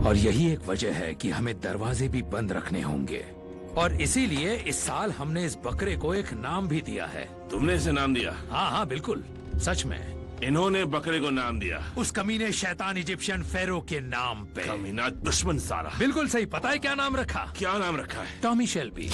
और यही एक वजह है कि हमें दरवाजे भी बंद रखने होंगे। और इसीलिए इस साल हमने इस बकरे को एक नाम भी दिया है। तुमने इसे नाम दिया? हाँ हाँ बिल्कुल, सच में। इन्होंने बकरे को नाम दिया? उस कमीने शैतान इजिप्शियन फेरो के नाम पे। कमीना दुश्मन सारा। बिल्कुल सही। पता है क्या नाम रखा? क्या नाम रखा है? Tommy Shelby.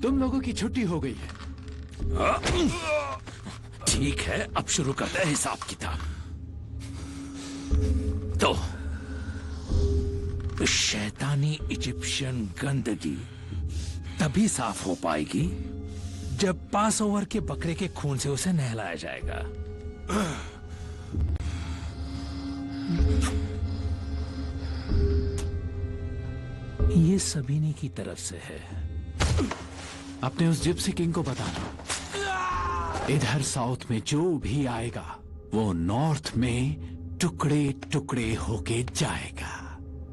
तुम लोगों की छुट्टी हो गई है। ठीक है, अब शुरू करते हैं हिसाब किताब। तो शैतानी इजिप्शियन गंदगी तभी साफ हो पाएगी जब पास ओवर के बकरे के खून से उसे नहलाया जाएगा। ये सबीनी की तरफ से है। अपने उस जिप्सी किंग को बताना, इधर साउथ में जो भी आएगा वो नॉर्थ में टुकड़े टुकड़े होके जाएगा।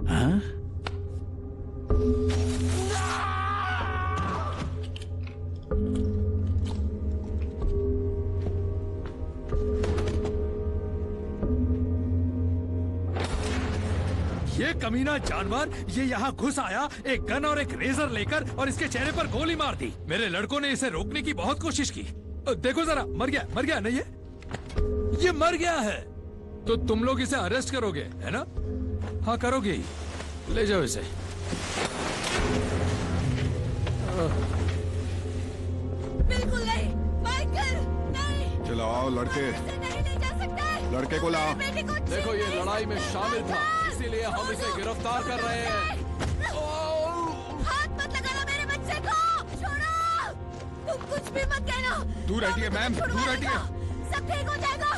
हाँ? ये कमीना जानवर ये यहाँ घुस आया एक गन और एक रेजर लेकर और इसके चेहरे पर गोली मार दी। मेरे लड़कों ने इसे रोकने की बहुत कोशिश की। देखो जरा, मर गया नहीं है? ये मर गया है। तो तुम लोग इसे अरेस्ट करोगे, है ना? हाँ करोगे ही। ले जाओ इसे। बिल्कुल नहीं, माइकल, नहीं। चलो आओ लड़के, नहीं ले जा सकता। लड़के को लाओ। देखो ये लड़ाई में शामिल था, इसीलिए हम इसे गिरफ्तार कर रहे हैं। हाथ मत लगाना मेरे बच्चे को, छोड़ो। तुम कुछ भी मत कहना। दूर हटिए मैम, दूर हटिए। सब ठीक हो जाएगा।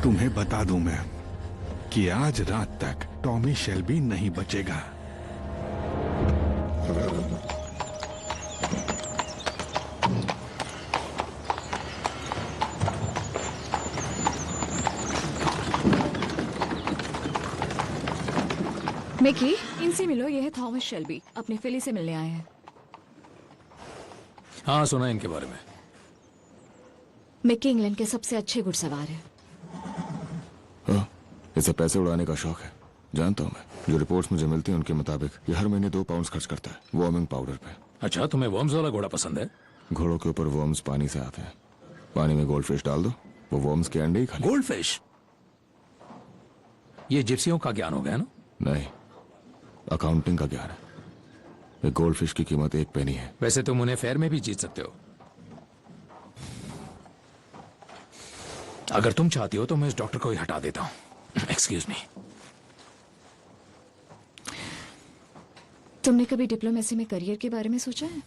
तुम्हें बता दूं मैं कि आज रात तक टॉमी शेल्बी नहीं बचेगा। मिकी, इनसे मिलो। यह है थॉमस शेल्बी, अपने फिली से मिलने आए हैं। हाँ सुना इनके बारे में। मिकी इंग्लैंड के सबसे अच्छे घुड़सवार हैं। हाँ, इसे पैसे उड़ाने का शौक है। जानता हूँ मैं। जो रिपोर्ट्स मुझे मिलती हैं उनके मुताबिक ये हर महीने 2 पाउंड खर्च करता है वॉर्मिंग पाउडर पे। अच्छा, तुम्हें वर्म्स वाला घोड़ा पसंद है? घोड़ों के ऊपर वर्म्स पानी से आते हैं। पानी में गोल्ड फिश डाल दो, वो वर्म्स के अंडे ही खा। Gold fish? ये जिप्सियों का ज्ञान हो गया ना? नहीं, अकाउंटिंग का ज्ञान है। एक गोल्ड फिश की कीमत 1 पेनी है। वैसे तुम उन्हें फेयर में भी जीत सकते हो। अगर तुम चाहती हो तो मैं इस डॉक्टर को ही हटा देता हूं। Excuse me. तुमने कभी डिप्लोमेसी में करियर के बारे में सोचा है?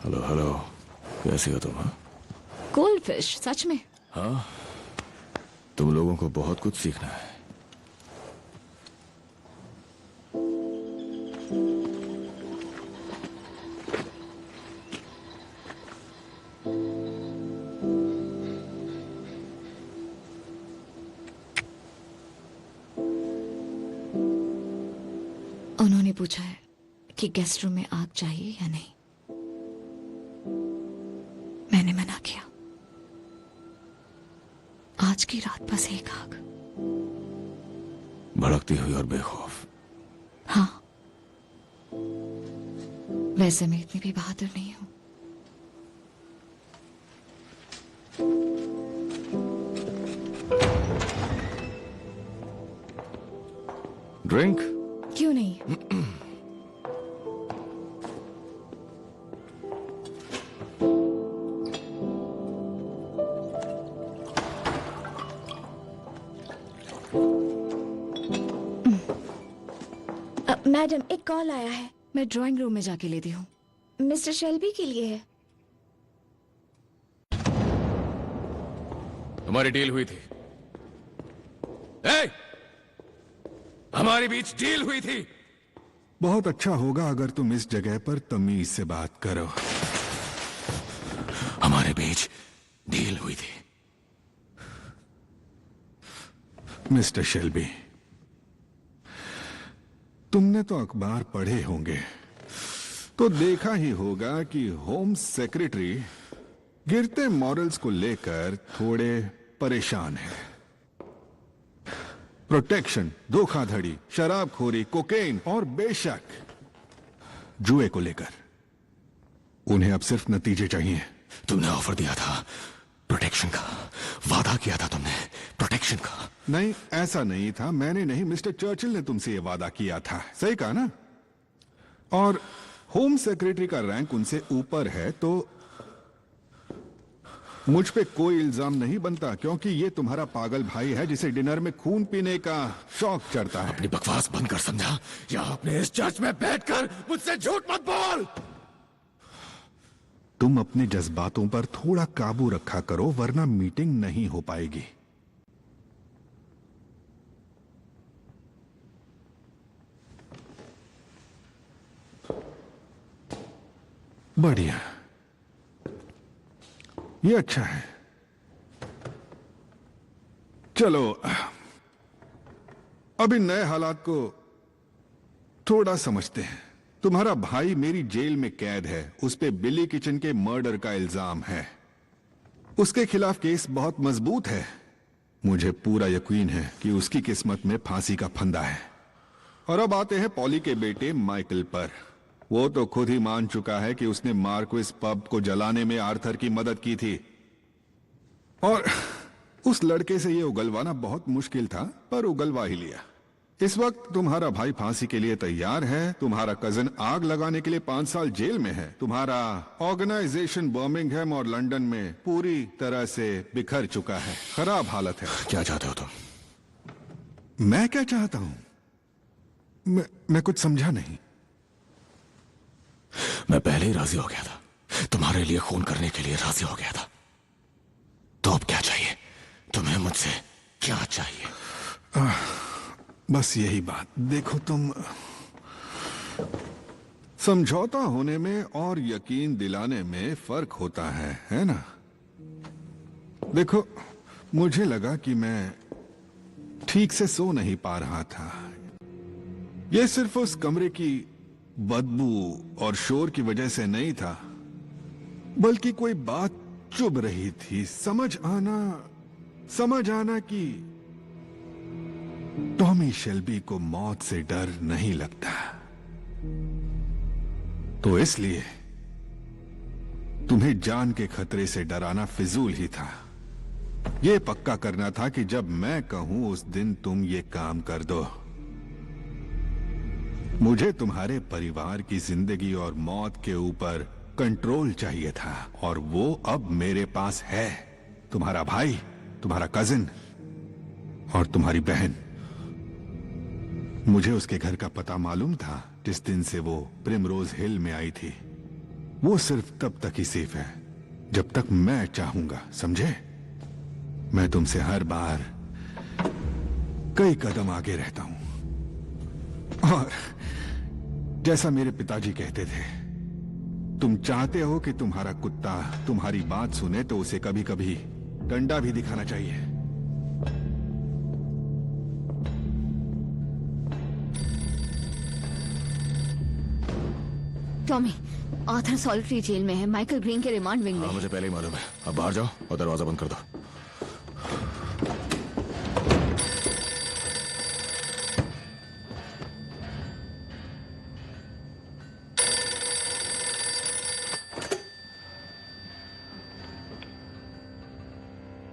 हेलो हेलो, कैसी हो तुम? गोल्ड फिश, सच में? हाँ, तुम लोगों को बहुत कुछ सीखना है। उन्होंने पूछा है कि गेस्ट रूम में आग चाहिए या नहीं। मैंने मना किया। आज की रात बस एक आग। भड़कती हुई और बेखौफ। हाँ, वैसे मैं इतनी भी बहादुर नहीं हूं। ड्रिंक? क्यों नहीं? मैडम, एक कॉल आया है। मैं ड्राइंग रूम में जाके लेती हूँ। मिस्टर शेल्बी के लिए है। हमारी डील हुई थी। ए! हमारे बीच डील हुई थी। बहुत अच्छा होगा अगर तुम इस जगह पर तमीज से बात करो। हमारे बीच डील हुई थी। मिस्टर शेल्बी, तुमने तो अखबार पढ़े होंगे तो देखा ही होगा कि होम सेक्रेटरी गिरते मॉरल्स को लेकर थोड़े परेशान है। प्रोटेक्शन, धोखाधड़ी, शराबखोरी, कोकेन और बेशक जुए को लेकर उन्हें अब सिर्फ नतीजे चाहिए। तुमने ऑफर दिया था प्रोटेक्शन का, वादा किया था तुमने प्रोटेक्शन का। नहीं, ऐसा नहीं था। मैंने नहीं, मिस्टर चर्चिल ने तुमसे यह वादा किया था। सही कहा ना? और होम सेक्रेटरी का रैंक उनसे ऊपर है तो मुझ पे कोई इल्जाम नहीं बनता, क्योंकि ये तुम्हारा पागल भाई है जिसे डिनर में खून पीने का शौक चढ़ता है। अपनी बकवास बंद कर, समझा? या अपने इस चर्च में बैठकर मुझसे झूठ मत बोल। तुम अपने जज्बातों पर थोड़ा काबू रखा करो, वरना मीटिंग नहीं हो पाएगी। बढ़िया, ये अच्छा है। चलो अब इन नए हालात को थोड़ा समझते हैं। तुम्हारा भाई मेरी जेल में कैद है। उस पे बिली किचन के मर्डर का इल्जाम है। उसके खिलाफ केस बहुत मजबूत है। मुझे पूरा यकीन है कि उसकी किस्मत में फांसी का फंदा है। और अब आते हैं पॉली के बेटे माइकल पर। वो तो खुद ही मान चुका है कि उसने मार्क्विस पब को जलाने में आर्थर की मदद की थी। और उस लड़के से ये उगलवाना बहुत मुश्किल था, पर उगलवा ही लिया। इस वक्त तुम्हारा भाई फांसी के लिए तैयार है। तुम्हारा कजन आग लगाने के लिए 5 साल जेल में है। तुम्हारा ऑर्गेनाइजेशन बर्मिंघम और लंदन में पूरी तरह से बिखर चुका है। खराब हालत है। क्या चाहते हो तुम? मैं क्या चाहता हूं? मैं कुछ समझा नहीं। मैं पहले ही राजी हो गया था। तुम्हारे लिए खून करने के लिए राजी हो गया था। तो अब क्या चाहिए तुम्हें मुझसे? क्या चाहिए? बस यही बात। देखो, तुम समझौता होने में और यकीन दिलाने में फर्क होता है ना? देखो, मुझे लगा कि मैं ठीक से सो नहीं पा रहा था। यह सिर्फ उस कमरे की बदबू और शोर की वजह से नहीं था, बल्कि कोई बात चुभ रही थी। समझ आना कि टॉमी शेल्बी को मौत से डर नहीं लगता। तो इसलिए तुम्हें जान के खतरे से डराना फिजूल ही था। यह पक्का करना था कि जब मैं कहूं उस दिन तुम ये काम कर दो। मुझे तुम्हारे परिवार की जिंदगी और मौत के ऊपर कंट्रोल चाहिए था, और वो अब मेरे पास है। तुम्हारा भाई, तुम्हारा कजिन और तुम्हारी बहन। मुझे उसके घर का पता मालूम था जिस दिन से वो प्रिमरोज हिल में आई थी। वो सिर्फ तब तक ही सेफ है जब तक मैं चाहूंगा, समझे? मैं तुमसे हर बार कई कदम आगे रहता हूं। और जैसा मेरे पिताजी कहते थे, तुम चाहते हो कि तुम्हारा कुत्ता तुम्हारी बात सुने तो उसे कभी कभी डंडा भी दिखाना चाहिए। टॉमी, आर्थर सॉलिटरी जेल में है, माइकल ग्रीन के रिमांड विंग में। मुझे पहले ही मालूम है। अब बाहर जाओ और दरवाजा बंद कर दो।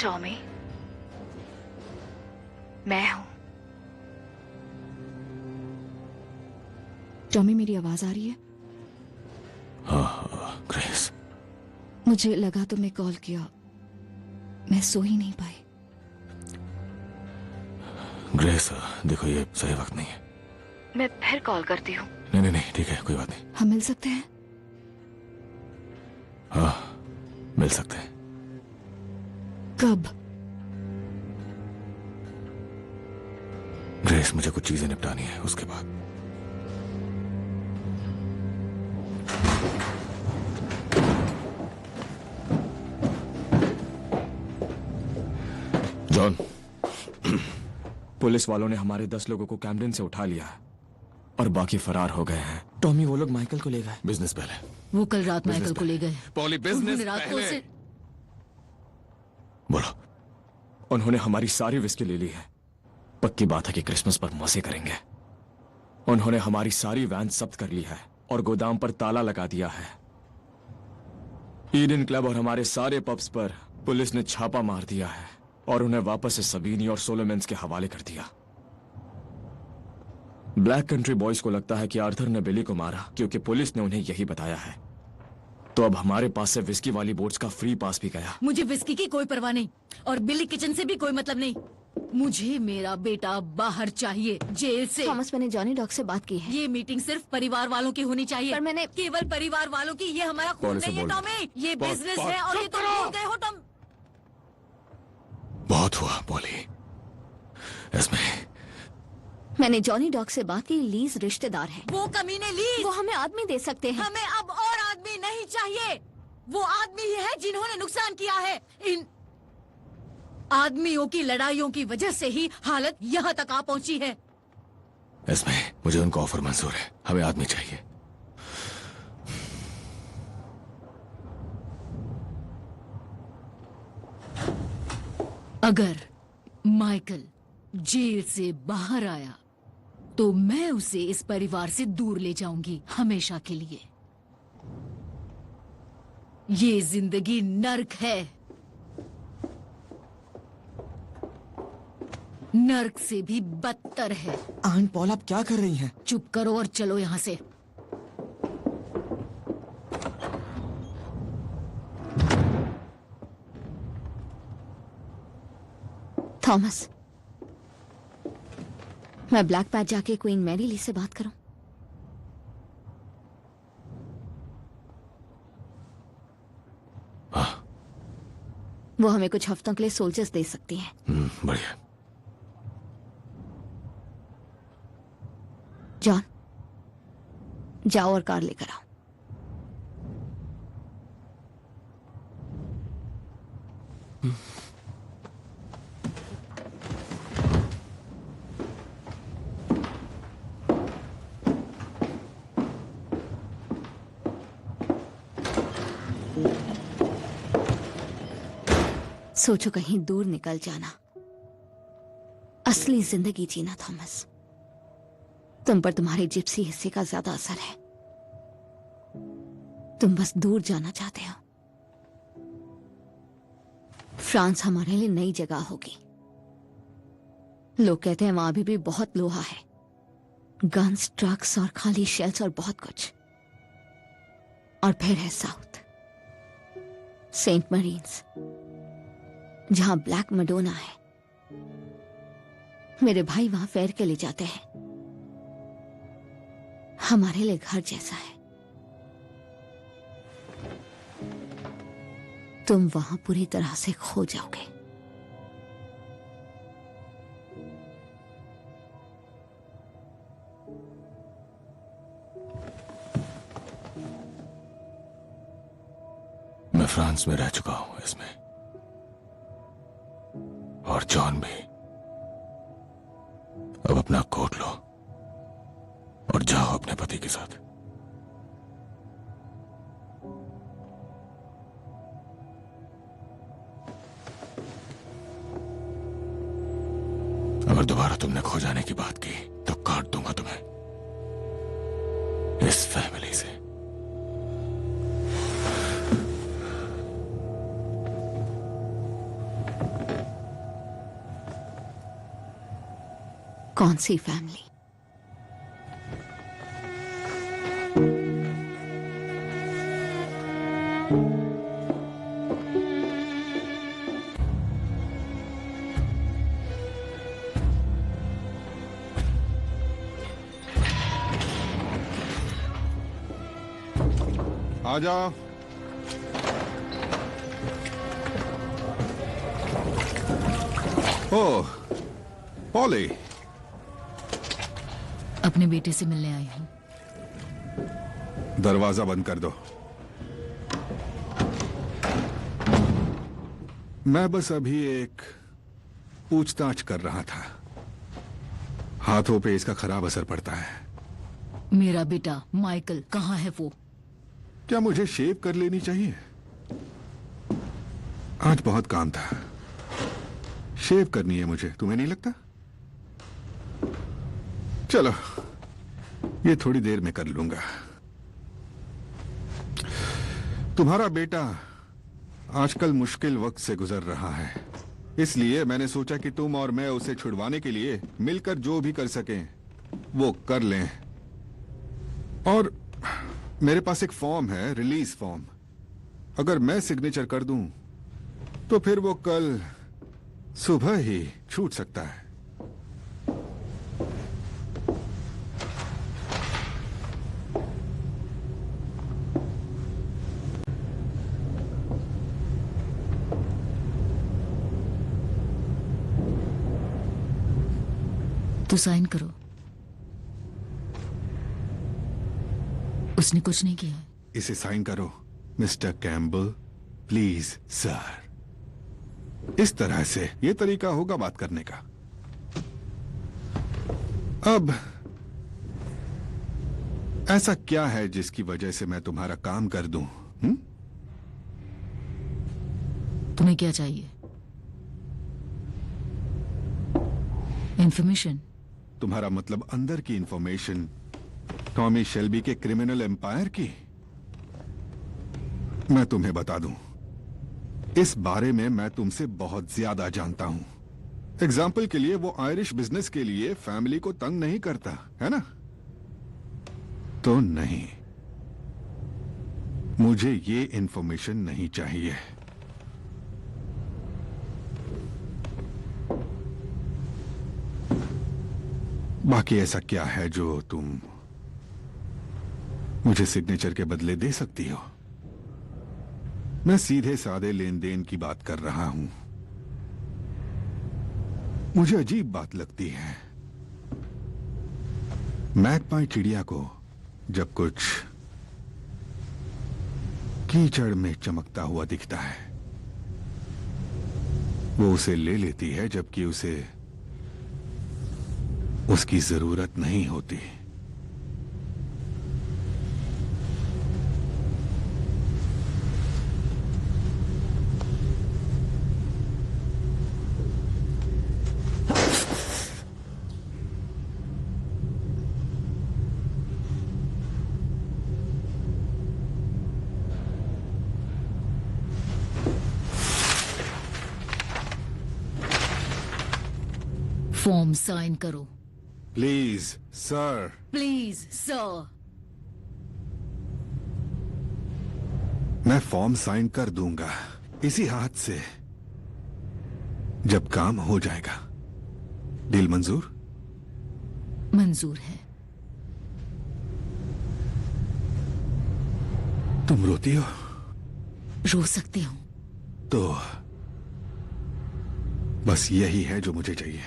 टॉमी, मैं हूं। टॉमी, मेरी आवाज आ रही है? हाँ, ग्रेस। मुझे लगा तुमने कॉल किया, मैं सो ही नहीं पाई। ग्रेस, देखो ये सही वक्त नहीं है। मैं फिर कॉल करती हूँ। नहीं, ठीक है, कोई बात नहीं। हम मिल सकते हैं? हाँ, मिल सकते हैं। कब? ग्रेस, मुझे कुछ चीजें निपटानी है, उसके बाद। जॉन, पुलिस वालों ने हमारे 10 लोगों को कैम्पडेन से उठा लिया है और बाकी फरार हो गए हैं। टॉमी, वो लोग माइकल को ले गए। बिजनेस पहले। वो कल रात माइकल को ले गए। पॉली, बिजनेस उन्होंने रात को उसे बोलो। उन्होंने हमारी सारी विस्की ले ली है। पक्की बात है कि क्रिसमस पर मजे करेंगे। उन्होंने हमारी सारी वैन जब्त कर ली है और गोदाम पर ताला लगा दिया है। ईडन क्लब और हमारे सारे पब्स पर पुलिस ने छापा मार दिया है और उन्हें वापस से सबीनी और सोलोमेंस के हवाले कर दिया। ब्लैक कंट्री बॉयज को लगता है कि आर्थर ने बिली को मारा क्योंकि पुलिस ने उन्हें यही बताया है। तो अब हमारे पास से विस्की वाली बोट्स का फ्री पास भी गया। मुझे विस्की की कोई परवाह नहीं और बिली किचन से भी कोई मतलब नहीं। मुझे मेरा बेटा बाहर चाहिए, जेल से। थॉमस, मैंने जॉनी डॉग से बात की है। ये मीटिंग सिर्फ परिवार वालों की होनी चाहिए। पर मैंने केवल परिवार वालों की। ये हमारा खून नहीं है टॉमी, ये बिजनेस है और ये तुम भूल गए हो टॉम। बहुत हुआ पॉली। इसमें मैंने जॉनी डॉग से बात की। लीज रिश्तेदार है। वो कमीने लीज, वो हमें आदमी दे सकते हैं। हमें अब और आदमी नहीं चाहिए। वो आदमी ही है जिन्होंने नुकसान किया है। इन आदमियों की लड़ाइयों की वजह से ही हालत यहाँ तक आ पहुंची है। इसमें मुझे उनका ऑफर मंजूर है। हमें आदमी चाहिए। अगर माइकल जेल से बाहर आया तो मैं उसे इस परिवार से दूर ले जाऊंगी, हमेशा के लिए। ये जिंदगी नर्क है। नर्क से भी बदतर है। आंट पॉल, आप क्या कर रही हैं? चुप करो और चलो यहाँ से। थॉमस, मैं ब्लैक पैथ जाके क्वीन मैरी ली से बात करूं? वो हमें कुछ हफ्तों के लिए सोल्जर्स दे सकती हैं। बढ़िया। जॉन, जाओ और कार लेकर आओ। सोचो कहीं दूर निकल जाना, असली जिंदगी जीना। थॉमस, तुम पर तुम्हारे जिप्सी हिस्से का ज्यादा असर है। तुम बस दूर जाना चाहते हो। फ्रांस हमारे लिए नई जगह होगी। लोग कहते हैं वहां अभी भी बहुत लोहा है, गन्स, ट्रक्स और खाली शेल्स और बहुत कुछ। और फिर है साउथ, सेंट मरीन्स, जहां ब्लैक मडोना है। मेरे भाई वहां फेर के लिए जाते हैं। हमारे लिए घर जैसा है। तुम वहां पूरी तरह से खो जाओगे। मैं फ्रांस में रह चुका हूं इसमें, और जॉन भी। अब अपना कोट लो और जाओ अपने पति के साथ। अगर दोबारा तुमने खो जाने की बात की तो काट दूंगा तुम्हें इस फैमिली से। कौन सी फैमिली? आ जाओ। ओह, पॉली, अपने बेटे से मिलने आई हूँ। दरवाजा बंद कर दो। मैं बस अभी एक पूछताछ कर रहा था। हाथों पे इसका खराब असर पड़ता है। मेरा बेटा माइकल कहाँ है वो? क्या मुझे शेव कर लेनी चाहिए? आज बहुत काम था। शेव करनी है मुझे, तुम्हें नहीं लगता? चलो, ये थोड़ी देर में कर लूंगा। तुम्हारा बेटा आजकल मुश्किल वक्त से गुजर रहा है, इसलिए मैंने सोचा कि तुम और मैं उसे छुड़वाने के लिए मिलकर जो भी कर सकें वो कर लें। और मेरे पास एक फॉर्म है, रिलीज फॉर्म। अगर मैं सिग्नेचर कर दूं तो फिर वो कल सुबह ही छूट सकता है। तो साइन करो। उसने कुछ नहीं किया है। इसे साइन करो मिस्टर कैम्बल, प्लीज सर। इस तरह से ये तरीका होगा बात करने का। अब ऐसा क्या है जिसकी वजह से मैं तुम्हारा काम कर दूं? तुम्हें क्या चाहिए? इंफॉर्मेशन? तुम्हारा मतलब अंदर की इंफॉर्मेशन, टॉमी शेल्बी के क्रिमिनल एम्पायर की? मैं तुम्हें बता दूं, इस बारे में मैं तुमसे बहुत ज्यादा जानता हूं। एग्जाम्पल के लिए वो आयरिश बिजनेस के लिए फैमिली को तंग नहीं करता, है ना? तो नहीं, मुझे ये इंफॉर्मेशन नहीं चाहिए। बाकी ऐसा क्या है जो तुम मुझे सिग्नेचर के बदले दे सकती हो? मैं सीधे सादे लेन देन की बात कर रहा हूं। मुझे अजीब बात लगती है, मैगपाई चिड़िया को जब कुछ कीचड़ में चमकता हुआ दिखता है, वो उसे ले लेती है, जबकि उसे उसकी जरूरत नहीं होती। फॉर्म साइन करो। Please sir. Please sir. मैं फॉर्म साइन कर दूंगा इसी हाथ से जब काम हो जाएगा। डील मंजूर? मंजूर है। तुम रोती हो? रो सकती हूं। तो बस यही है जो मुझे चाहिए।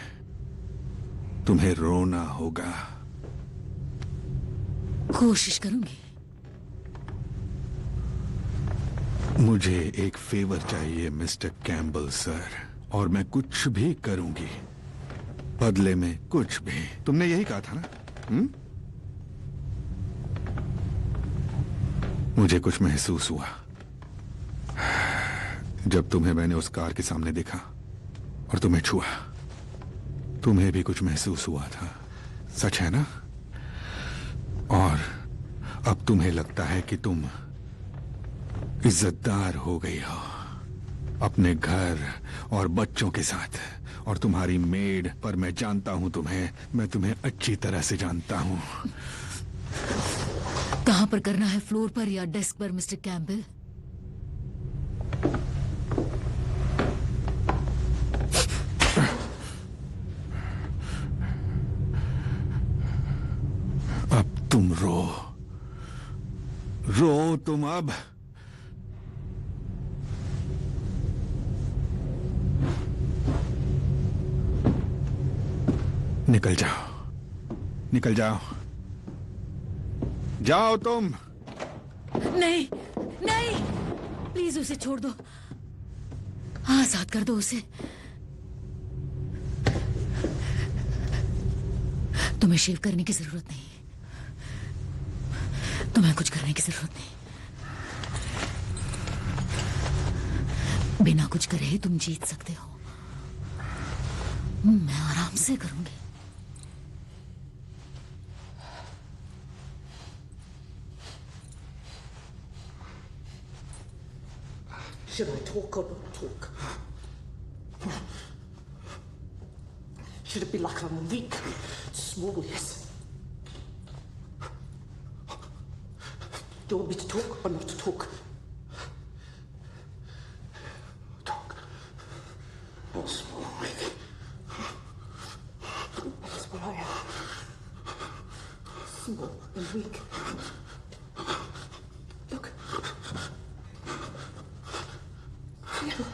तुम्हें रोना होगा। कोशिश करूंगी। मुझे एक फेवर चाहिए मिस्टर कैम्बल सर, और मैं कुछ भी करूंगी बदले में, कुछ भी। तुमने यही कहा था ना? मुझे कुछ महसूस हुआ जब तुम्हें मैंने उस कार के सामने देखा और तुम्हें छुआ। तुम्हें भी कुछ महसूस हुआ था, सच है ना? और अब तुम्हें लगता है कि तुम इज्जतदार हो गई हो अपने घर और बच्चों के साथ, और तुम्हारी मेड पर मैं जानता हूं तुम्हें। मैं तुम्हें अच्छी तरह से जानता हूं। कहां पर करना है, फ्लोर पर या डेस्क पर मिस्टर कैम्बल? अब तुम रो तुम अब। निकल जाओ, निकल जाओ, जाओ तुम। नहीं नहीं, प्लीज उसे छोड़ दो, आजाद कर दो उसे। तुम्हें शेव करने की जरूरत नहीं, तुम्हें कुछ करने की जरूरत नहीं। बिना कुछ करे ही तुम जीत सकते हो। मैं आराम से करूंगी। Should I talk or not talk? Should it be like I'm weak, small, yes? Do you want me to talk or not to talk? Talk. You're small, weak. That's what I am. Small and weak. Look. Feel.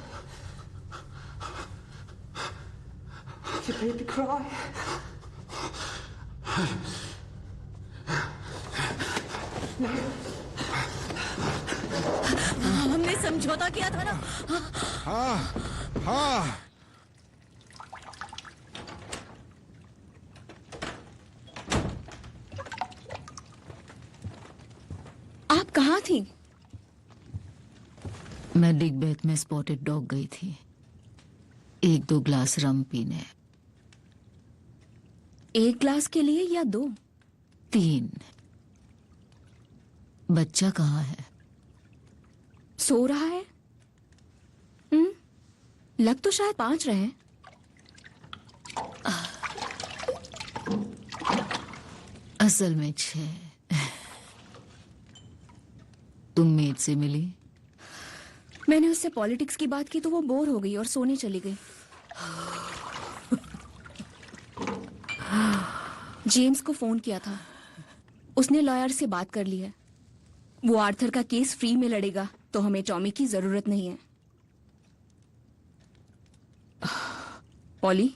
You made me cry. No. हमने समझौता किया था ना। हाँ हाँ, आप कहाँ थी? मैं डिगबैक में स्पॉटेड डॉग गई थी, 1-2 ग्लास रम पीने। 1 ग्लास के लिए या 2? 3। बच्चा कहाँ है? सो रहा है? लग तो शायद 5 रहे। असल में 6। तुम मेड से मिली? मैंने उससे पॉलिटिक्स की बात की तो वो बोर हो गई और सोने चली गई। जेम्स को फोन किया था, उसने लॉयर से बात कर ली है। वो आर्थर का केस फ्री में लड़ेगा, तो हमें टॉमी की जरूरत नहीं है। पॉली,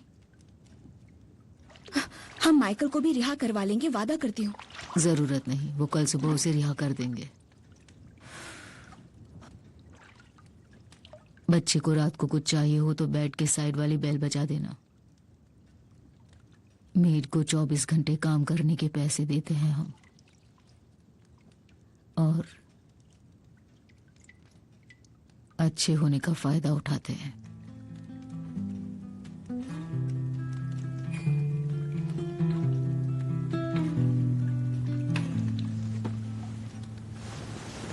हम माइकल को भी रिहा करवा लेंगे, वादा करती हूँ। जरूरत नहीं, वो कल सुबह उसे रिहा कर देंगे। बच्चे को रात को कुछ चाहिए हो तो बेड के साइड वाली बेल बजा देना। मेड को 24 घंटे काम करने के पैसे देते हैं हम, और अच्छे होने का फायदा उठाते हैं।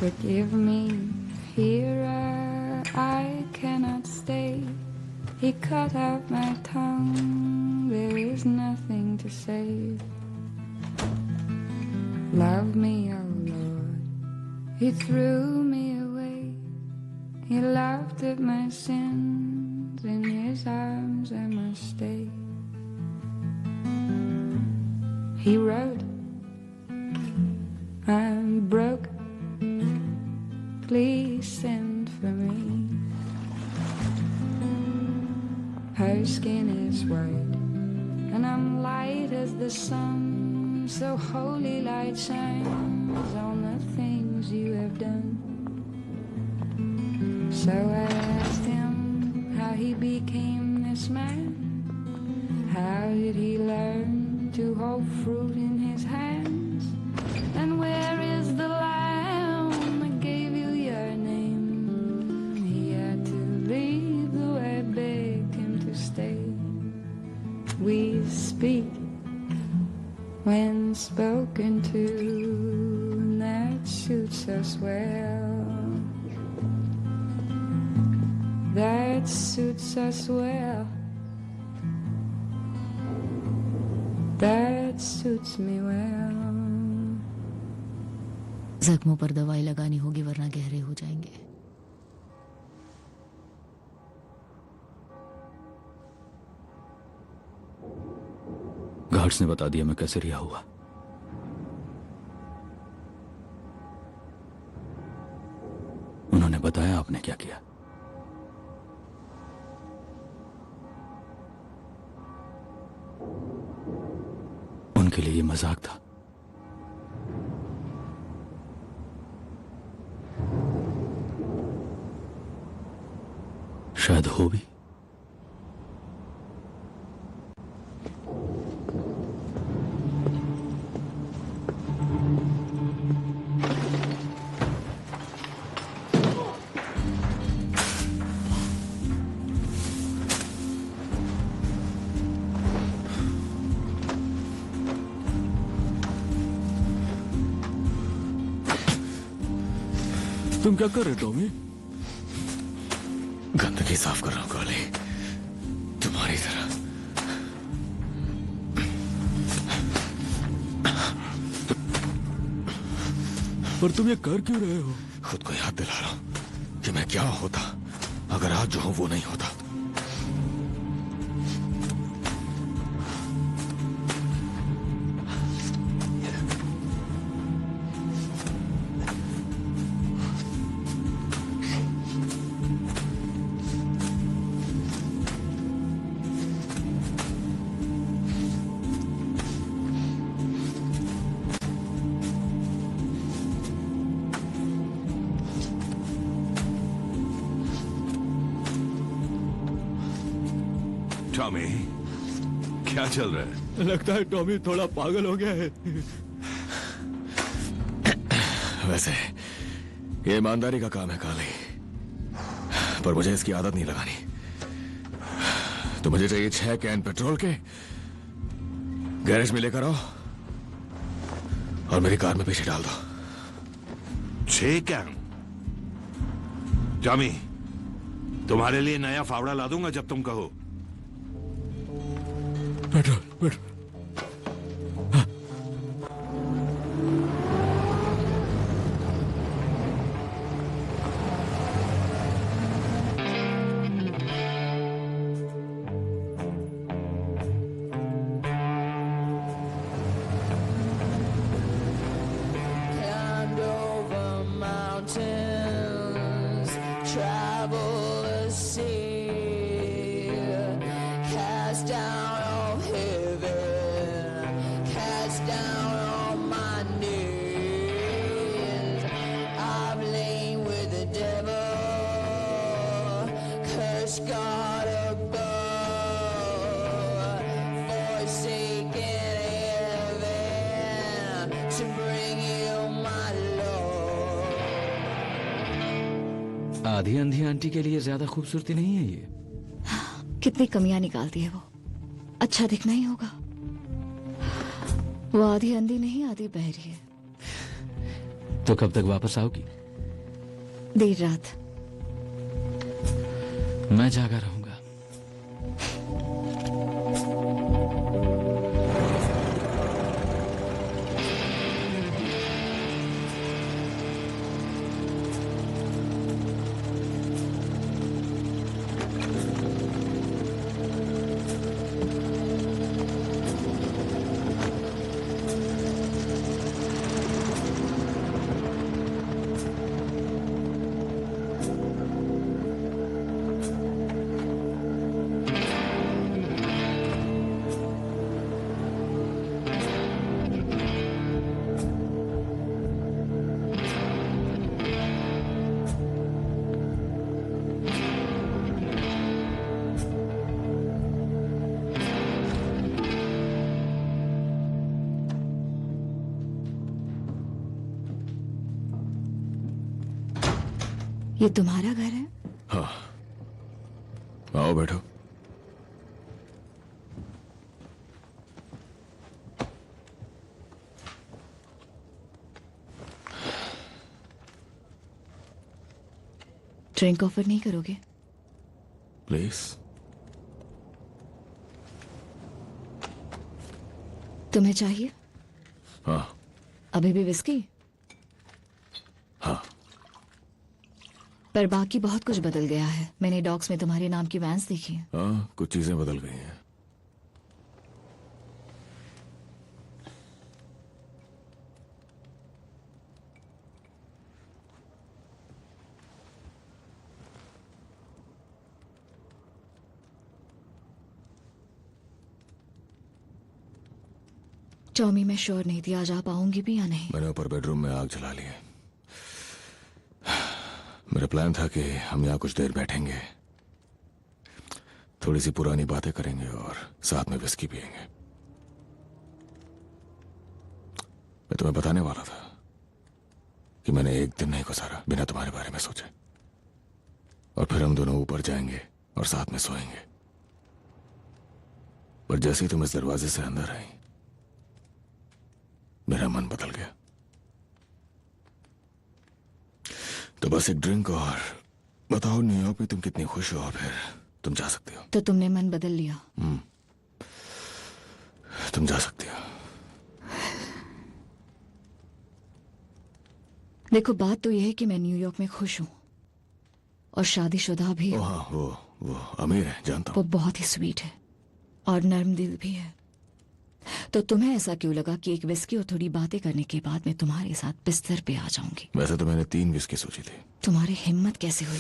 Forgive me, here I cannot stay. He cut out my tongue, there is nothing to say. Love me, oh Lord, He threw me away. He laughed at my sins, in His arms I must stay. He wrote, I'm broke, please send for me. Her skin is white, and I'm light as the sun, so holy light shines on the things you have done. So I asked him how he became this man. How did he learn to hold fruit in his hands? And where is the lamb that gave you your name? He had to leave, though I begged him to stay. We speak when spoken to, and that suits us well. That suits us well. That suits me well. जख्मों पर दवाई लगानी होगी वरना गहरे हो जाएंगे। Guards ने बता दिया मैं कैसे रिहा हुआ। उन्होंने बताया आपने क्या किया। उनके लिए ये मजाक था। शायद हो भी। तुम क्या कर रहे टॉमी? गंदगी साफ कर रहा हूं काले, तुम्हारी तरह। पर तुम ये कर क्यों रहे हो? खुद को याद दिला रहा हूं कि मैं क्या होता अगर आज जो हूं वो नहीं होता। टॉमी, क्या चल रहा है? लगता है टॉमी थोड़ा पागल हो गया है। वैसे ये ईमानदारी का काम है काले, पर मुझे इसकी आदत नहीं लगानी। तो मुझे चाहिए 6 कैन पेट्रोल के, गैरेज में लेकर आओ और मेरी कार में पीछे डाल दो। 6 कैन? टॉमी, तुम्हारे लिए नया फावड़ा ला दूंगा जब तुम कहो। Petrol petrol. Climbed over mountains, traveled the sea, cast down all heaven, cast down all my knees. I've lain with the devil, cursed God above, forsaken heaven to bring you my love. आधी अंधी aunty के लिए ज्यादा खूबसूरती नहीं है ये। कितनी कमियां निकालती है वो। अच्छा दिखना ही होगा। वो आधी अंधी नहीं, आधी बहरी है। तो कब तक वापस आओगी? देर रात। मैं जागा रहूंगा। ये तुम्हारा घर है? हाँ, आओ बैठो। ड्रिंक ऑफर नहीं करोगे? प्लीज। तुम्हें चाहिए? हाँ। अभी भी विस्की? हाँ। पर बाकी बहुत कुछ बदल गया है। मैंने डॉक्स में तुम्हारे नाम की वैन्स देखी हैं। हाँ, कुछ चीजें बदल गई हैं। टॉमी, मैं श्योर नहीं थी आज आप आऊंगी भी या नहीं। मैंने ऊपर बेडरूम में आग जला ली है। मेरा प्लान था कि हम यहाँ कुछ देर बैठेंगे, थोड़ी सी पुरानी बातें करेंगे और साथ में विस्की पिएंगे। मैं तुम्हें बताने वाला था कि मैंने एक दिन नहीं गुजारा बिना तुम्हारे बारे में सोचे, और फिर हम दोनों ऊपर जाएंगे और साथ में सोएंगे। पर जैसे ही तुम इस दरवाजे से अंदर आई, मेरा मन बदल गया। तो बस एक ड्रिंक और बताओ न्यूयॉर्क में तुम कितनी खुश हो, और फिर तुम जा सकती हो। तो तुमने मन बदल लिया? तुम जा सकती हो। देखो, बात तो यह है कि मैं न्यूयॉर्क में खुश हूं और शादीशुदा भी हूं। हाँ, वो अमीर है, जानता वो हूं। बहुत ही स्वीट है और नर्म दिल भी है। तो तुम्हें ऐसा क्यों लगा कि एक विस्की और थोड़ी बातें करने के बाद मैं तुम्हारे साथ बिस्तर पे आ जाऊंगी? वैसे तो मैंने 3 विस्की सोची थी। तुम्हारी हिम्मत कैसे हुई?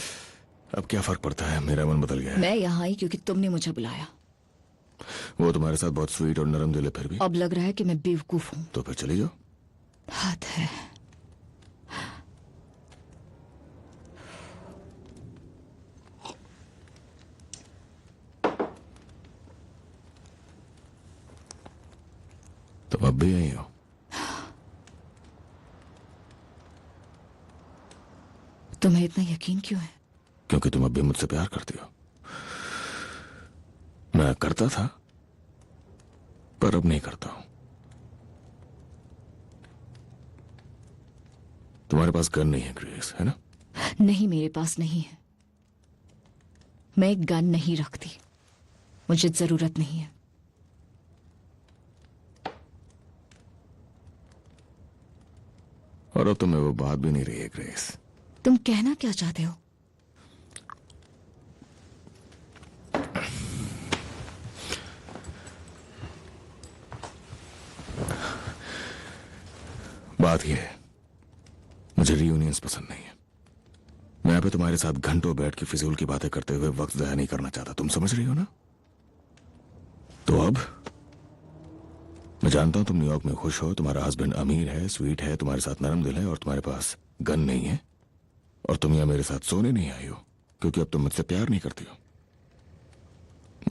अब क्या फर्क पड़ता है, मेरा मन बदल गया है। मैं यहाँ आई क्योंकि तुमने मुझे बुलाया। वो तुम्हारे साथ बहुत स्वीट और नरम दिल है, फिर भी अब लग रहा है कि मैं बेवकूफ हूँ। तो फिर चली जाओ। हद है। तुम अब भी यही हो? तुम्हें इतना यकीन क्यों है? क्योंकि तुम अब भी मुझसे प्यार करती हो। मैं करता था, पर अब नहीं करता हूं। तुम्हारे पास गन नहीं है ग्रेस, है ना? नहीं, मेरे पास नहीं है। मैं एक गन नहीं रखती, मुझे जरूरत नहीं है। और अब तुम्हें वो बात भी नहीं रही है ग्रेस। तुम कहना क्या चाहते हो? बात यह है, मुझे रियूनियंस पसंद नहीं है। मैं यहाँ पे तुम्हारे साथ घंटों बैठ के फिजूल की बातें करते हुए वक्त ज़ाया नहीं करना चाहता। तुम समझ रही हो ना? तो अब मैं जानता हूं तुम न्यूयॉर्क में खुश हो, तुम्हारा हस्बैंड अमीर है, स्वीट है, तुम्हारे साथ नरम दिल है, और तुम्हारे पास गन नहीं है, और तुम यहाँ मेरे साथ सोने नहीं आई हो क्योंकि अब तुम मुझसे प्यार नहीं करती हो।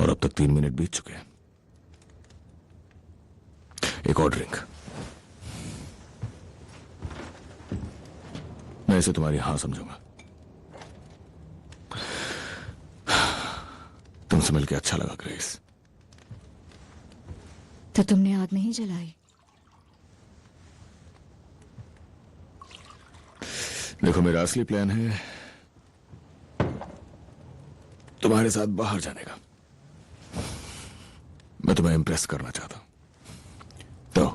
और अब तक 3 मिनट बीत चुके हैं। एक और ड्रिंक। मैं इसे तुम्हारी हां समझूंगा। तुमसे मिलकर अच्छा लगा ग्रेस। तो तुमने आग नहीं जलाई? देखो, मेरा असली प्लान है तुम्हारे साथ बाहर जाने का। मैं तुम्हें इम्प्रेस करना चाहता हूं। तो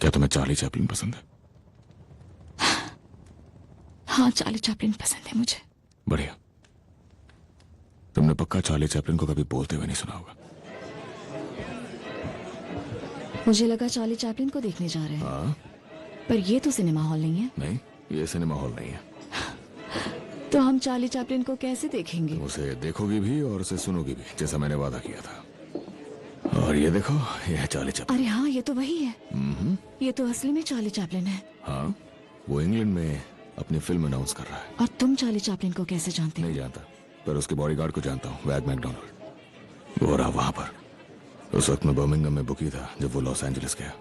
क्या तुम्हें चार्ली चैपलिन पसंद है? हाँ, चार्ली चैपलिन पसंद है मुझे। बढ़िया। तुमने पक्का चार्ली चैपलिन को कभी बोलते हुए नहीं सुना होगा। मुझे लगा चार्ली चैपलिन को देखने जा रहे हैं। हाँ? पर ये तो सिनेमा हॉल नहीं है। नहीं, ये सिनेमा हॉल नहीं है। तो हम चार्ली चैपलिन को कैसे देखेंगे? तुम उसे देखोगी भी और उसे सुनोगी भी, जैसा मैंने वादा किया था। और ये देखो, ये है चार्ली चैपलिन। अरे हाँ, ये तो वही है। ये तो असली में चार्ली चैपलिन है। हाँ, वो इंग्लैंड में अपनी फिल्म अनाउंस कर रहा है। और तुम चार्ली चैपलिन को कैसे जानते हो? नहीं जानता, पर उसके बॉडीगार्ड को जानता हूँ, वैग मैकडोनाल्ड। वो रहा वहां पर। उस वक्त मैं बर्मिंघम में बुकी था जब वो लॉस एंजलिस गया।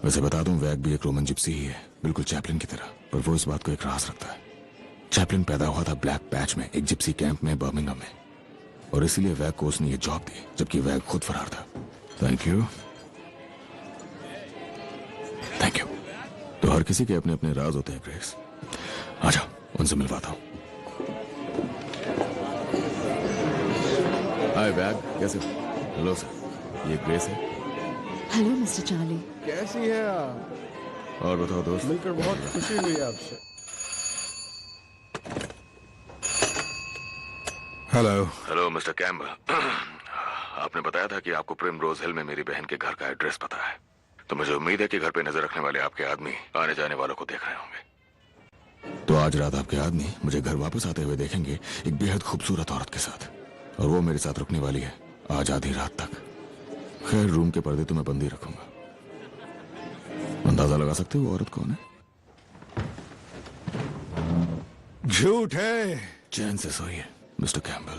वैसे बता दूं, वैग भी एक रोमन जिप्सी ही है, बिल्कुल चैपलिन की तरह। पर वो इस बात को एक राज रखता है। चैपलिन पैदा हुआ था ब्लैक पैच में, एक जिप्सी कैंप में बर्मिंघम में, और इसीलिए वैग को उसने ये जॉब दी, जबकि वैग खुद फरार था। Thank you. Thank you. तो हर किसी के अपने अपने राज होते हैं ग्रेस। आ जाओ, उनसे मिलवाता हूं। हाय वैग, कैसे हो? हेलो सर, ये ग्रेस है। Hello mister Charlie. कैसी है आप? और बताओ दोस्त। मिलकर बहुत खुशी हुई आपसे। हेलो। Hello mister Campbell. आपने बताया था कि आपको प्रिमरोज हिल में मेरी बहन के घर का एड्रेस पता है, तो मुझे उम्मीद है कि घर पे नजर रखने वाले आपके आदमी आने जाने वालों को देख रहे होंगे। तो आज रात आपके आदमी मुझे घर वापस आते हुए देखेंगे, एक बेहद खूबसूरत औरत के साथ, और वो मेरे साथ रुकने वाली है आज आधी रात तक। खैर, रूम के पर्दे तो मैं बंद ही रखूंगा। अंदाजा लगा सकते हो वो औरत कौन है? झूठ है। चैन से सोइए मिस्टर कैम्बल।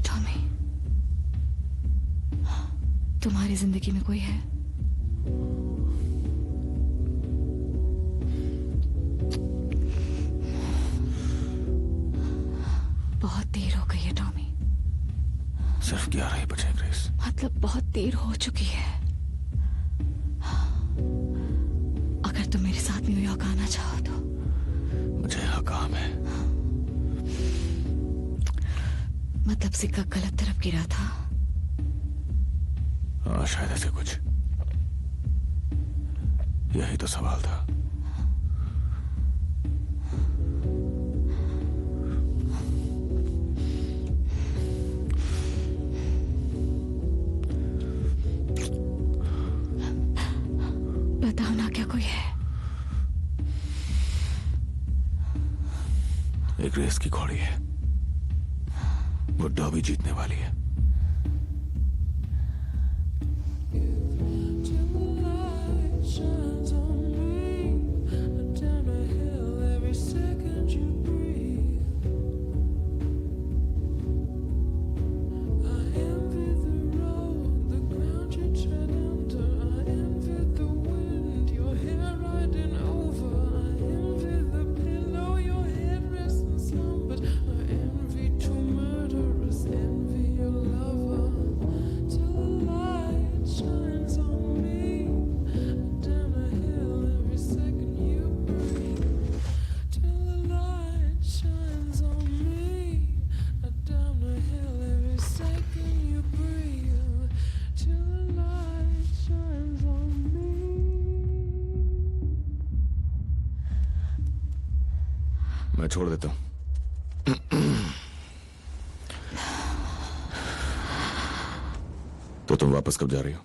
टॉमी, तुम्हारी जिंदगी में कोई है? बहुत देर हो गई है टॉमी। सिर्फ 11 ही बचे ग्रेस। मतलब बहुत देर हो चुकी है। अगर तुम मेरे साथ न्यूयॉर्क आना चाहो तो। मुझे यहाँ काम है। मतलब सिक्का गलत तरफ गिरा था। हाँ, शायद ऐसे कुछ। यही तो सवाल था। बताओ ना, क्या कोई है? एक रेस की घोड़ी है, वो डॉबी जीतने वाली है। मैं छोड़ देता हूं। तो तुम वापस कब जा रही हो?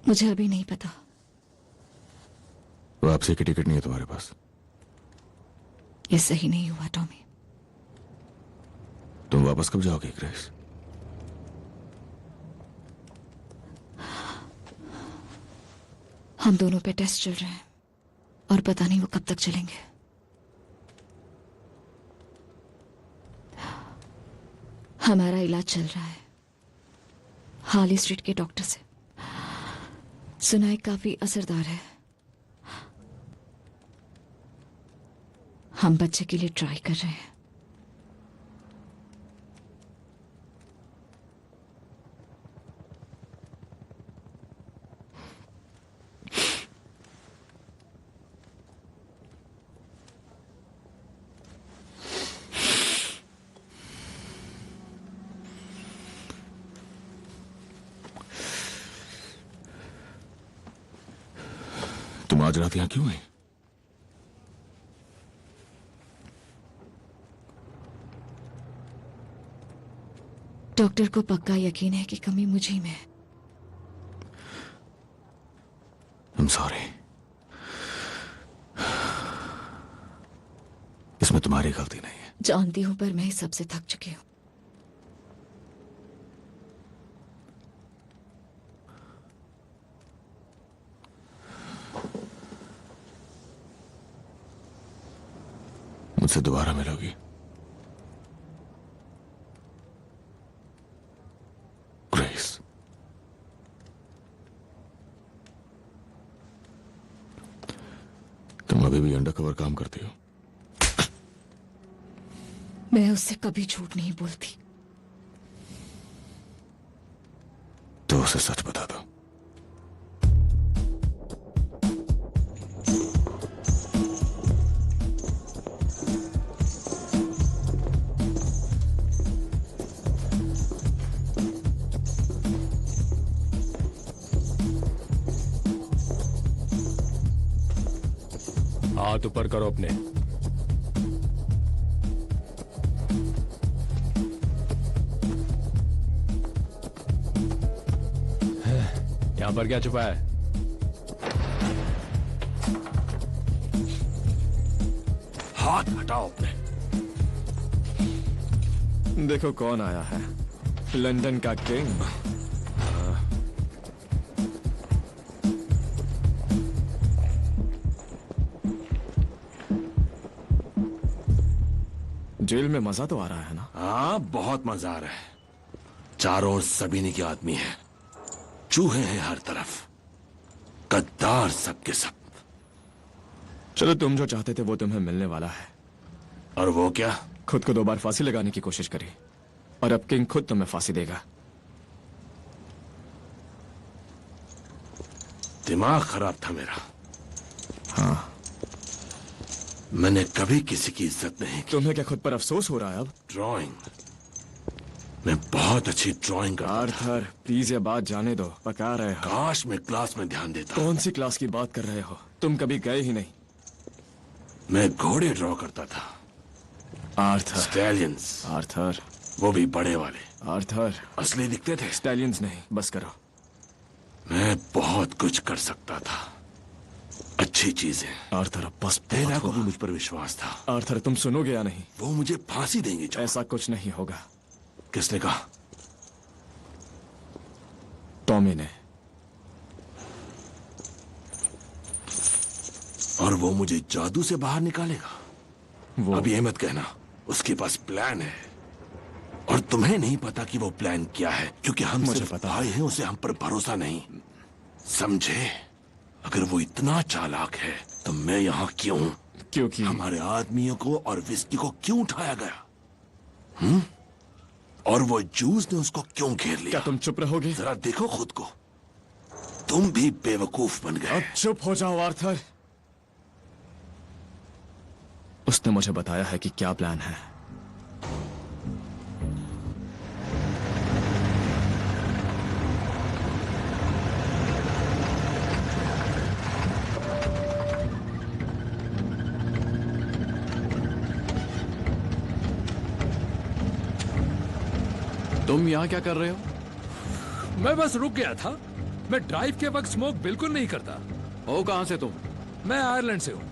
मुझे अभी नहीं पता। वापसी की टिकट नहीं है तुम्हारे पास? ये सही नहीं हुआ टॉमी। तुम वापस कब जाओगे ग्रेस? हम दोनों पे टेस्ट चल रहे हैं और पता नहीं वो कब तक चलेंगे। हमारा इलाज चल रहा है हार्ली स्ट्रीट के डॉक्टर से। सुना है काफी असरदार है। हम बच्चे के लिए ट्राई कर रहे हैं। तुम आज रात यहां क्यों आई? डॉक्टर को पक्का यकीन है कि कमी मुझी में है। I'm sorry। इसमें तुम्हारी गलती नहीं है। जानती हूं, पर मैं इस सबसे थक चुकी हूं। मुझसे दोबारा मिलोगी? ग्रेस, तुम अभी भी अंडरकवर काम करती हो? मैं उससे कभी झूठ नहीं बोलती। तो उसे सच बता दो। हाथ ऊपर करो अपने। यहाँ पर क्या छुपा है? हाथ हटाओ अपने। देखो कौन आया है, लंदन का किंग। जेल में मजा तो आ रहा है ना? हाँ, बहुत मजा आ रहा है। चारों ओर सबीनी के आदमी हैं, चूहे हैं हर तरफ, गद्दार सबके सब। चलो, तुम जो चाहते थे वो तुम्हें मिलने वाला है। और वो क्या? खुद को 2 बार फांसी लगाने की कोशिश करी, और अब किंग खुद तुम्हें फांसी देगा। दिमाग खराब था मेरा। हाँ, मैंने कभी किसी की इज्जत नहीं की। तुम्हें क्या खुद पर अफसोस हो रहा है अब? ड्राइंग, मैं बहुत अच्छी ड्राइंग करता था। आर्थर, प्लीज ये बात जाने दो, पका रहे हो। काश मैं क्लास में ध्यान देता। कौन सी क्लास की बात कर रहे हो? तुम कभी गए ही नहीं। मैं घोड़े ड्रॉ करता था। आर्थर। स्टैलियंस। आर्थर। वो भी बड़े वाले। आर्थर। असली दिखते थे। स्टैलियंस नहीं, बस करो। मैं बहुत कुछ कर सकता था, अच्छी चीजें। आर्थर, अब बस तेरा को भी मुझ पर विश्वास था। आर्थर, तुम सुनोगे या नहीं? वो मुझे फांसी देंगे। ऐसा कुछ नहीं होगा। किसने कहा? टॉमी ने। और वो मुझे जादू से बाहर निकालेगा? वो अब ये मत कहना उसके पास प्लान है, और तुम्हें नहीं पता कि वो प्लान क्या है, क्योंकि हम मुझे सिर्फ पता भाई हैं, उसे हम पर भरोसा नहीं। समझे? अगर वो इतना चालाक है तो मैं यहाँ क्यों? क्योंकि हमारे आदमियों को और विस्की को क्यों उठाया गया? और वो जूस ने उसको क्यों घेर लिया? क्या तुम चुप रहोगे? जरा देखो खुद को, तुम भी बेवकूफ बन गए। अब चुप हो जाओ आर्थर। उसने मुझे बताया है कि क्या प्लान है। तुम यहाँ क्या कर रहे हो? मैं बस रुक गया था। मैं ड्राइव के वक्त स्मोक बिल्कुल नहीं करता। हो कहाँ से तुम? मैं आयरलैंड से हूँ,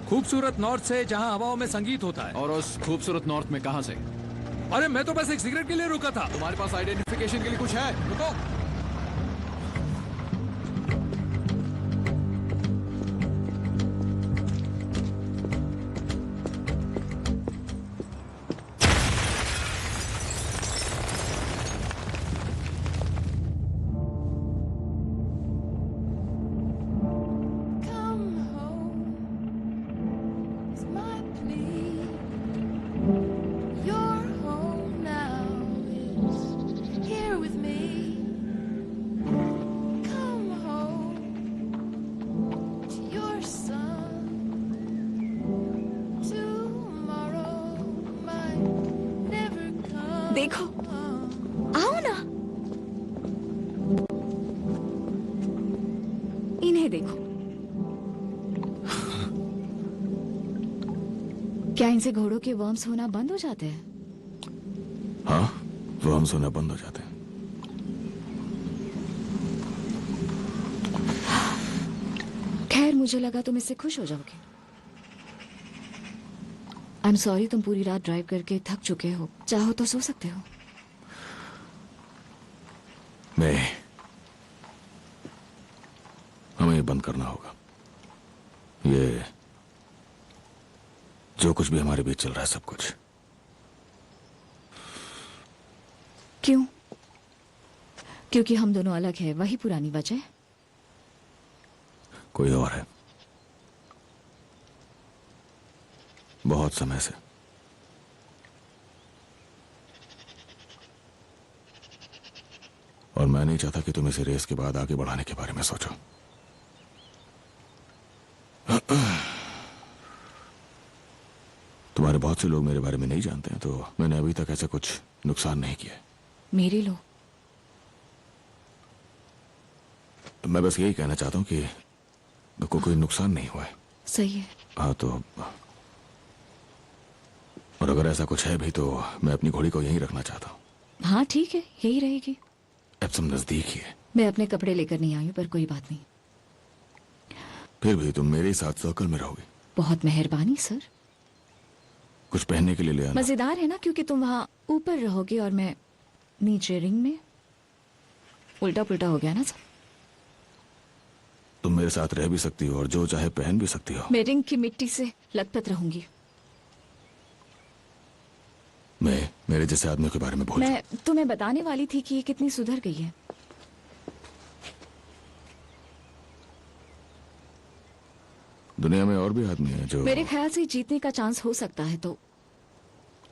खूबसूरत नॉर्थ से, जहाँ हवाओं में संगीत होता है। और उस खूबसूरत नॉर्थ में कहाँ से? अरे मैं तो बस एक सिगरेट के लिए रुका था। तुम्हारे पास आइडेंटिफिकेशन के लिए कुछ है? रुको। देखो, आओ ना, इन्हें देखो। क्या इनसे घोड़ों के वर्म्स होना बंद हो जाते हैं? हाँ, वर्म्स होना बंद हो जाते हैं। खैर, मुझे लगा तुम इससे खुश हो जाओगे। आई एम सॉरी, तुम पूरी रात ड्राइव करके थक चुके हो। चाहो तो सो सकते हो। नहीं, हमें ये बंद करना होगा। ये जो कुछ भी हमारे बीच चल रहा है, सब कुछ। क्यों? क्योंकि हम दोनों अलग हैं, वही पुरानी वजह? कोई और है। बहुत समय से। और मैं नहीं चाहता कि तुम इसे रेस के बाद आगे बढ़ाने के बारे में सोचो। तुम्हारे बहुत से लोग मेरे बारे में नहीं जानते हैं, तो मैंने अभी तक ऐसा कुछ नुकसान नहीं किया। मेरे लोग? तो मैं बस यही कहना चाहता हूँ कि कोई नुकसान नहीं हुआ है। सही है। हाँ, तो और अगर ऐसा कुछ है भी तो मैं अपनी घोड़ी को यहीं रखना चाहता हूँ। हाँ ठीक है, यही रहेगी। एप्सम नजदीक ही है। मैं अपने कपड़े लेकर नहीं आई हूँ, पर कोई बात नहीं। फिर भी तुम मेरे साथ सर्कल में रहोगी। बहुत मेहरबानी सर। कुछ पहनने के लिए ले आना। मजेदार है ना, क्योंकि तुम वहां ऊपर रहोगे और मैं नीचे रिंग में। उल्टा पुल्टा हो गया ना सब। तुम मेरे साथ रह भी सकती हो और जो चाहे पहन भी सकती हो। मैं रिंग की मिट्टी से लथपथ रहूंगी। मैं मेरे जैसे आदमी के बारे में बोल। मैं तुम्हें बताने वाली थी कि ये कितनी सुधर गई है। दुनिया में और भी आदमी हैं जो। मेरे ख्याल से जीतने का चांस हो सकता है, तो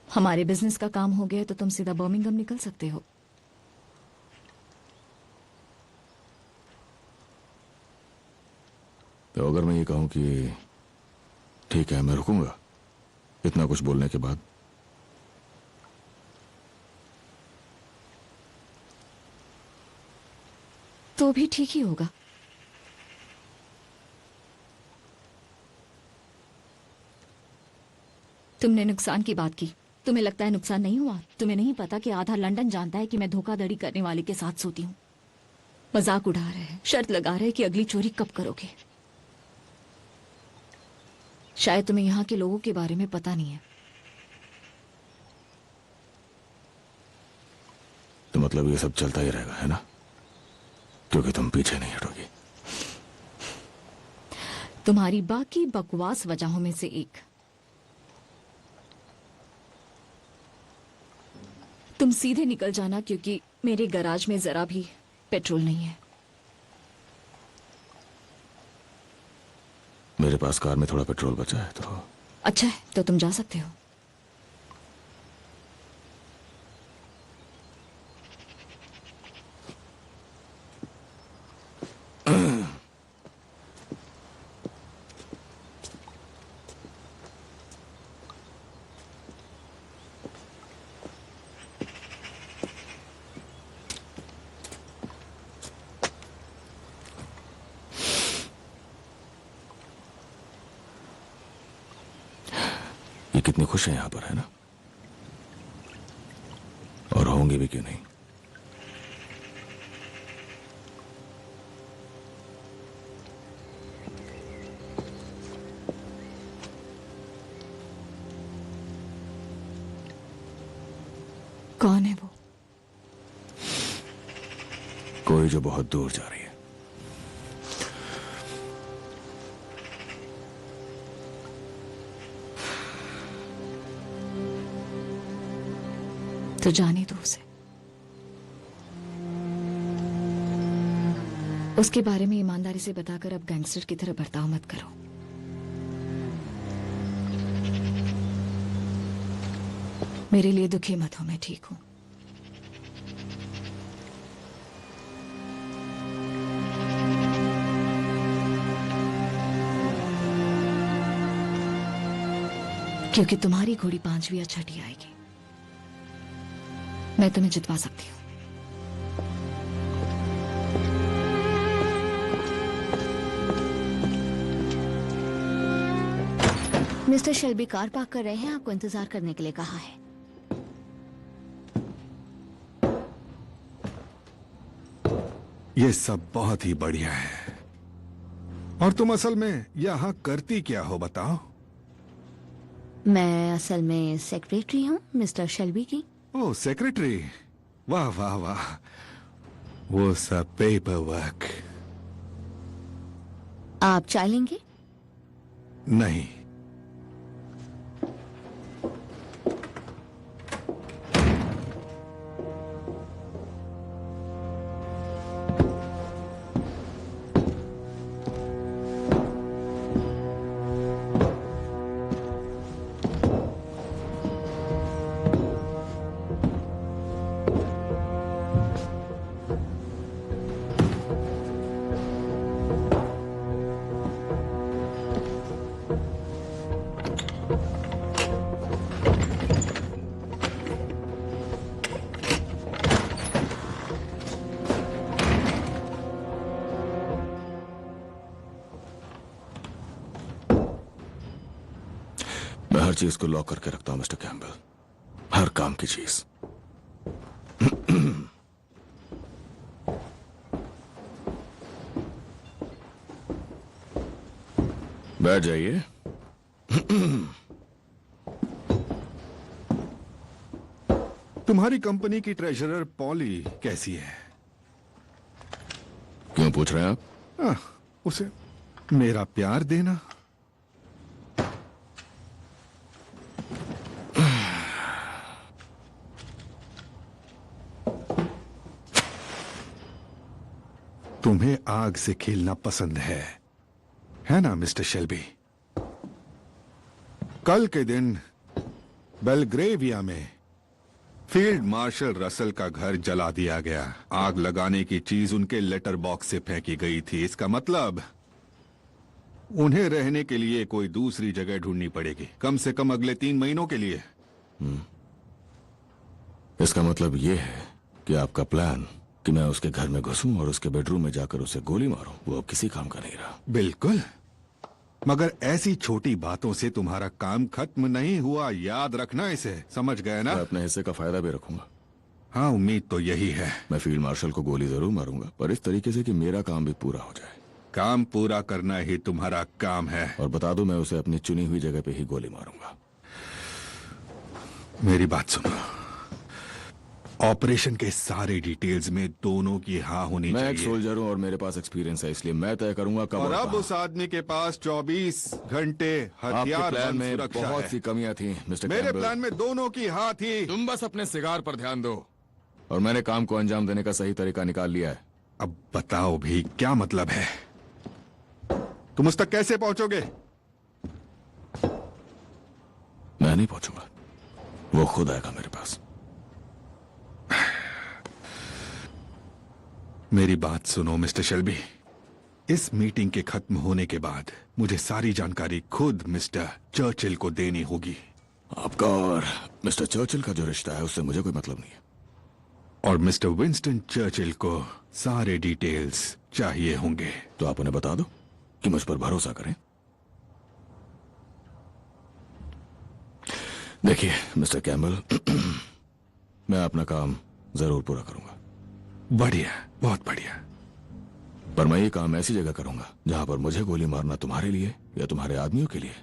हमारे बिजनेस का काम हो गया तो तुम सीधा बर्मिंघम निकल सकते हो। तो अगर मैं ये कहूं कि ठीक है मैं रुकूंगा, इतना कुछ बोलने के बाद, तो भी ठीक ही होगा। तुमने नुकसान की बात की। तुम्हें लगता है नुकसान नहीं हुआ? तुम्हें नहीं पता कि आधा लंदन जानता है कि मैं धोखाधड़ी करने वाले के साथ सोती हूँ। मजाक उड़ा रहे हैं, शर्त लगा रहे हैं कि अगली चोरी कब करोगे। शायद तुम्हें यहाँ के लोगों के बारे में पता नहीं है। तो मतलब ये सब चलता ही रहेगा, है ना? क्योंकि तुम पीछे नहीं हटोगी। तुम्हारी बाकी बकवास वजहों में से एक। तुम सीधे निकल जाना, क्योंकि मेरे गैराज में जरा भी पेट्रोल नहीं है। मेरे पास कार में थोड़ा पेट्रोल बचा है तो। अच्छा है, तो तुम जा सकते हो। ये कितनी खुश है यहां पर, है ना? और होंगे भी क्यों नहीं। कौन है वो? कोई जो बहुत दूर जा रही है। तो जाने दो उसे। उसके बारे में ईमानदारी से बताकर अब गैंगस्टर की तरह बर्ताव मत करो। मेरे लिए दुखी मत हो, मैं ठीक हूं। क्योंकि तुम्हारी घोड़ी 5वीं या 6ठी आएगी। मैं तुम्हें जितवा सकती हूँ। मिस्टर शेल्बी कार पार्क कर रहे हैं, आपको इंतजार करने के लिए कहा है। ये सब बहुत ही बढ़िया है। और तुम असल में यहां करती क्या हो, बताओ? मैं असल में सेक्रेटरी हूँ मिस्टर शेल्बी की। ओह, सेक्रेटरी। वाह वाह वाह। वो सब पेपर वर्क। आप चाय लेंगे? नहीं। मैं हर चीज को लॉक करके रखता हूं मिस्टर कैम्बल, हर काम की चीज। बैठ जाइए। तुम्हारी कंपनी की ट्रेजरर पॉली कैसी है? क्यों पूछ रहे हैं आप? उसे मेरा प्यार देना। तुम्हें आग से खेलना पसंद है ना मिस्टर शेल्बी? कल के दिन बेलग्रेविया में फील्ड मार्शल रसल का घर जला दिया गया। आग लगाने की चीज उनके लेटर बॉक्स से फेंकी गई थी। इसका मतलब उन्हें रहने के लिए कोई दूसरी जगह ढूंढनी पड़ेगी, कम से कम अगले 3 महीनों के लिए। इसका मतलब यह है कि आपका प्लान कि मैं उसके घर में घुसूं और उसके बेडरूम में जाकर उसे गोली मारूं, वो अब किसी काम का नहीं रहा। बिल्कुल, मगर ऐसी छोटी बातों से तुम्हारा काम खत्म नहीं हुआ। याद रखना इसे, समझ गए ना? मैं अपने हिस्से का फायदा भी रखूंगा। हाँ, उम्मीद तो यही है। मैं फील्ड मार्शल को गोली जरूर मारूंगा, पर इस तरीके से कि मेरा काम भी पूरा हो जाए। काम पूरा करना ही तुम्हारा काम है। और बता दो, मैं उसे अपनी चुनी हुई जगह पे ही गोली मारूंगा। मेरी बात सुनो, ऑपरेशन के सारे डिटेल्स में दोनों की हाँ होनी चाहिए। मैं एक सोल्जर हूँ और मेरे पास एक्सपीरियंस है, इसलिए मैं तय करूंगा कब और और अब कहाँ। उस आदमी के पास 24 घंटे आपके हथियार प्लान बंद में सुरक्षा बहुत है। सी कमियां थी मिस्टर मेरे कैम्बल। प्लान में दोनों की हाँ थी। तुम बस अपने सिगार पर ध्यान दो, और मैंने काम को अंजाम देने का सही तरीका निकाल लिया है। अब बताओ भी क्या मतलब है? तुम उस तक कैसे पहुंचोगे? मैं नहीं पहुंचूंगा, वो खुद आएगा मेरे पास। मेरी बात सुनो मिस्टर शेल्बी, इस मीटिंग के खत्म होने के बाद मुझे सारी जानकारी खुद मिस्टर चर्चिल को देनी होगी। आपका और मिस्टर चर्चिल का जो रिश्ता है उससे मुझे कोई मतलब नहीं है। और मिस्टर विंस्टन चर्चिल को सारे डिटेल्स चाहिए होंगे। तो आप उन्हें बता दो कि मुझ पर भरोसा करें। देखिए मिस्टर कैम्बल, मैं अपना काम जरूर पूरा करूंगा। बढ़िया, बहुत बढ़िया। पर मैं ये काम ऐसी जगह करूंगा जहां पर मुझे गोली मारना तुम्हारे लिए या तुम्हारे आदमियों के लिए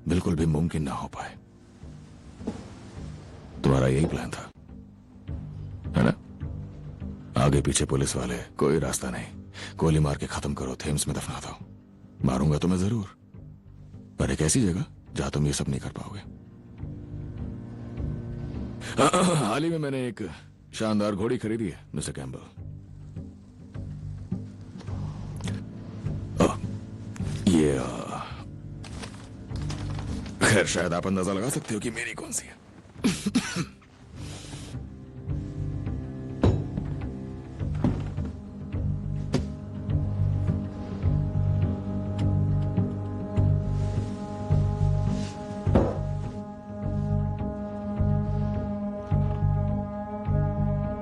बिल्कुल भी मुमकिन ना हो पाए। तुम्हारा यही प्लान था, है ना? आगे पीछे पुलिस वाले, कोई रास्ता नहीं, गोली मार के खत्म करो, थेम्स में दफना दो। मारूंगा तुम्हें जरूर, पर एक ऐसी जगह जहां तुम ये सब नहीं कर पाओगे। हाल ही में मैंने एक शानदार घोड़ी खरीदी है मिस्टर कैम्बल। ये खैर शायद आप अंदाजा लगा सकते हो कि मेरी कौन सी है।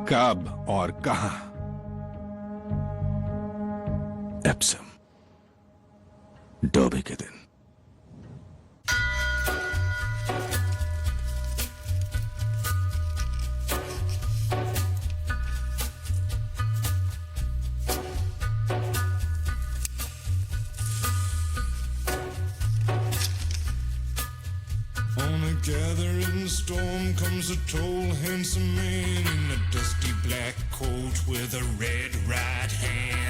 कब और कहां? एप्सम, डर्बी के दिन। On a gathering storm comes a tall, handsome man in a dusty black coat with a red right hand.